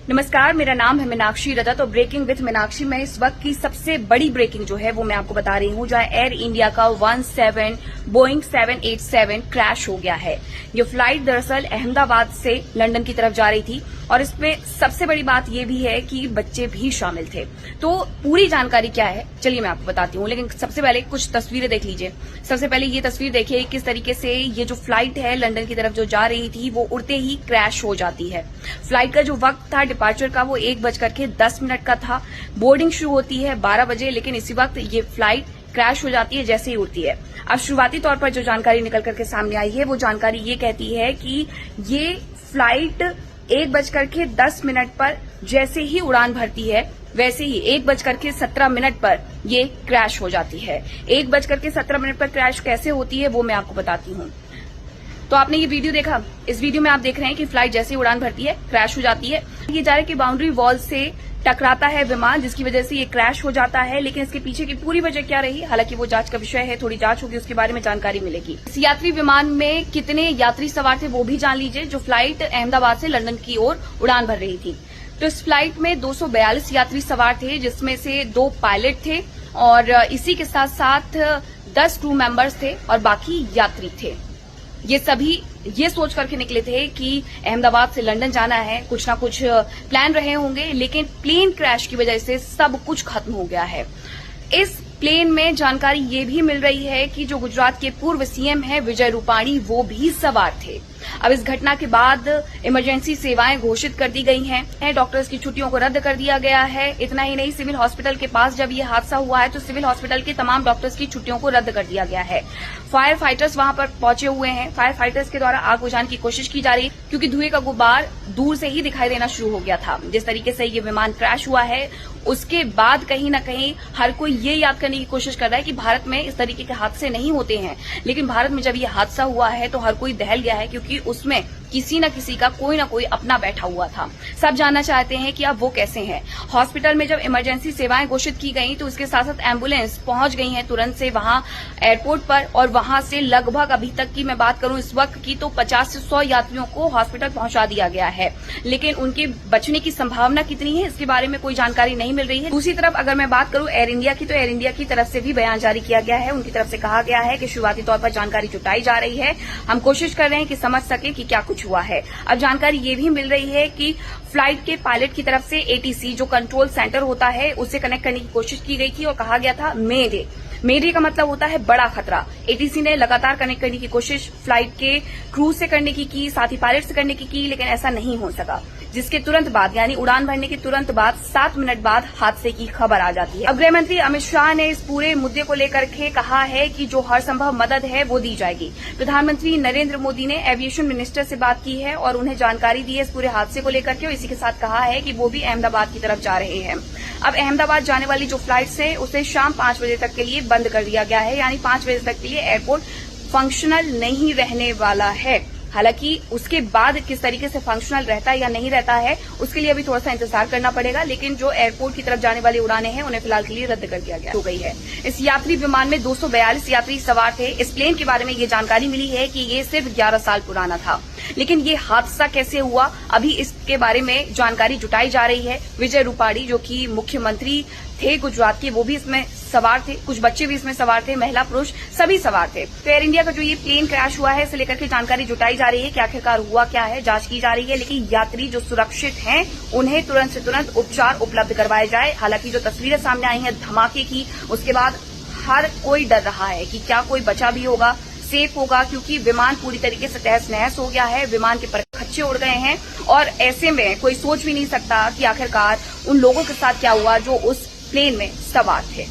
नमस्कार, मेरा नाम है मीनाक्षी रजत और ब्रेकिंग विथ मीनाक्षी में इस वक्त की सबसे बड़ी ब्रेकिंग जो है वो मैं आपको बता रही हूँ, जहां एयर इंडिया का बोइंग 787 क्रैश हो गया है। ये फ्लाइट दरअसल अहमदाबाद से लंदन की तरफ जा रही थी और इसमें सबसे बड़ी बात यह भी है कि बच्चे भी शामिल थे। तो पूरी जानकारी क्या है चलिए मैं आपको बताती हूँ, लेकिन सबसे पहले कुछ तस्वीरें देख लीजिए। सबसे पहले ये तस्वीर देखिए किस तरीके से ये जो फ्लाइट है लंदन की तरफ जो जा रही थी वो उड़ते ही क्रैश हो जाती है। फ्लाइट का जो वक्त था डिपार्चर का वो 1:10 का था। बोर्डिंग शुरू होती है 12 बजे, लेकिन इसी वक्त ये फ्लाइट क्रैश हो जाती है जैसे ही उड़ती है। अब शुरुआती तौर पर जो जानकारी निकल करके सामने आई है वो जानकारी ये कहती है कि ये फ्लाइट 1:10 पर जैसे ही उड़ान भरती है वैसे ही 1:17 पर ये क्रैश हो जाती है। 1:17 पर क्रैश कैसे होती है वो मैं आपको बताती हूँ। तो आपने ये वीडियो देखा, इस वीडियो में आप देख रहे हैं कि फ्लाइट जैसे ही उड़ान भरती है क्रैश हो जाती है। ये जा रहे कि बाउंड्री वॉल से टकराता है विमान, जिसकी वजह से ये क्रैश हो जाता है। लेकिन इसके पीछे की पूरी वजह क्या रही, हालांकि वो जांच का विषय है, थोड़ी जांच होगी उसके बारे में जानकारी मिलेगी। इस यात्री विमान में कितने यात्री सवार थे वो भी जान लीजिए, जो फ्लाइट अहमदाबाद से लंदन की ओर उड़ान भर रही थी। तो इस फ्लाइट में 242 यात्री सवार थे, जिसमें से 2 पायलट थे और इसी के साथ साथ 10 क्रू मेंबर्स थे और बाकी यात्री थे। ये सभी ये सोच करके निकले थे कि अहमदाबाद से लंदन जाना है, कुछ ना कुछ प्लान रहे होंगे, लेकिन प्लेन क्रैश की वजह से सब कुछ खत्म हो गया है। इस प्लेन में जानकारी ये भी मिल रही है कि जो गुजरात के पूर्व सीएम हैं विजय रूपाणी वो भी सवार थे। अब इस घटना के बाद इमरजेंसी सेवाएं घोषित कर दी गई हैं। डॉक्टर्स की छुट्टियों को रद्द कर दिया गया है। इतना ही नहीं, सिविल हॉस्पिटल के पास जब ये हादसा हुआ है तो सिविल हॉस्पिटल के तमाम डॉक्टर्स की छुट्टियों को रद्द कर दिया गया है। फायर फाइटर्स वहां पर पहुंचे हुए हैं। फायर फाइटर्स के द्वारा आग बुझाने की कोशिश की जा रही है, क्योंकि धुएं का गुब्बार दूर से ही दिखाई देना शुरू हो गया था। जिस तरीके से ये विमान क्रैश हुआ है उसके बाद कहीं न कहीं हर कोई ये याद करने की कोशिश कर रहा है कि भारत में इस तरीके के हादसे नहीं होते हैं, लेकिन भारत में जब ये हादसा हुआ है तो हर कोई दहल गया है, क्योंकि उसमें किसी न किसी का कोई ना कोई अपना बैठा हुआ था। सब जानना चाहते हैं कि अब वो कैसे हैं। हॉस्पिटल में जब इमरजेंसी सेवाएं घोषित की गई तो उसके साथ साथ एम्बुलेंस पहुंच गई हैं तुरंत से वहां एयरपोर्ट पर, और वहां से लगभग अभी तक की मैं बात करूं इस वक्त की तो 50 से 100 यात्रियों को हॉस्पिटल पहुंचा दिया गया है, लेकिन उनके बचने की संभावना कितनी है इसके बारे में कोई जानकारी नहीं मिल रही है। दूसरी तरफ अगर मैं बात करूं एयर इंडिया की, तो एयर इंडिया की तरफ से भी बयान जारी किया गया है। उनकी तरफ से कहा गया है कि शुरुआती तौर पर जानकारी जुटाई जा रही है, हम कोशिश कर रहे हैं कि समझ सके कि क्या कुछ हुआ है। अब जानकारी ये भी मिल रही है कि फ्लाइट के पायलट की तरफ से एटीसी जो कंट्रोल सेंटर होता है उससे कनेक्ट करने की कोशिश की गई थी और कहा गया था मेडे। मेडे का मतलब होता है बड़ा खतरा। एटीसी ने लगातार कनेक्ट करने की कोशिश फ्लाइट के क्रू से करने की, साथ ही पायलट से करने की, लेकिन ऐसा नहीं हो सका, जिसके तुरंत बाद यानी उड़ान भरने के तुरंत बाद 7 मिनट बाद हादसे की खबर आ जाती है। अब गृह मंत्री अमित शाह ने इस पूरे मुद्दे को लेकर के कहा है कि जो हर संभव मदद है वो दी जाएगी। प्रधानमंत्री नरेंद्र मोदी ने एविएशन मिनिस्टर से बात की है और उन्हें जानकारी दी है इस पूरे हादसे को लेकर के, और इसी के साथ कहा है कि वो भी अहमदाबाद की तरफ जा रहे हैं। अब अहमदाबाद जाने वाली जो फ्लाइट्स है उसे शाम 5 बजे तक के लिए बंद कर दिया गया है, यानी 5 बजे तक के लिए एयरपोर्ट फंक्शनल नहीं रहने वाला है। हालांकि उसके बाद किस तरीके से फंक्शनल रहता है या नहीं रहता है उसके लिए अभी थोड़ा सा इंतजार करना पड़ेगा, लेकिन जो एयरपोर्ट की तरफ जाने वाली उड़ानें हैं उन्हें फिलहाल के लिए रद्द कर दिया हो गई है। इस यात्री विमान में 242 यात्री सवार थे। इस प्लेन के बारे में ये जानकारी मिली है कि ये सिर्फ 11 साल पुराना था, लेकिन ये हादसा कैसे हुआ अभी इसके बारे में जानकारी जुटाई जा रही है। विजय रूपाणी जो कि मुख्यमंत्री थे गुजरात के, वो भी इसमें सवार थे, कुछ बच्चे भी इसमें सवार थे, महिला पुरुष सभी सवार थे। तो एयर इंडिया का जो ये प्लेन क्रैश हुआ है इसे लेकर के जानकारी जुटाई जा रही है कि आखिरकार हुआ क्या है, जांच की जा रही है, लेकिन यात्री जो सुरक्षित हैं उन्हें तुरंत से तुरंत उपचार उपलब्ध करवाए जाए। हालांकि जो तस्वीरें सामने आई हैं धमाके की, उसके बाद हर कोई डर रहा है कि क्या कोई बचा भी होगा, सेफ होगा, क्योंकि विमान पूरी तरीके से तहस नहस हो गया है, विमान के परखच्चे उड़ गए हैं और ऐसे में कोई सोच भी नहीं सकता कि आखिरकार उन लोगों के साथ क्या हुआ जो उस प्लेन में सवार थे।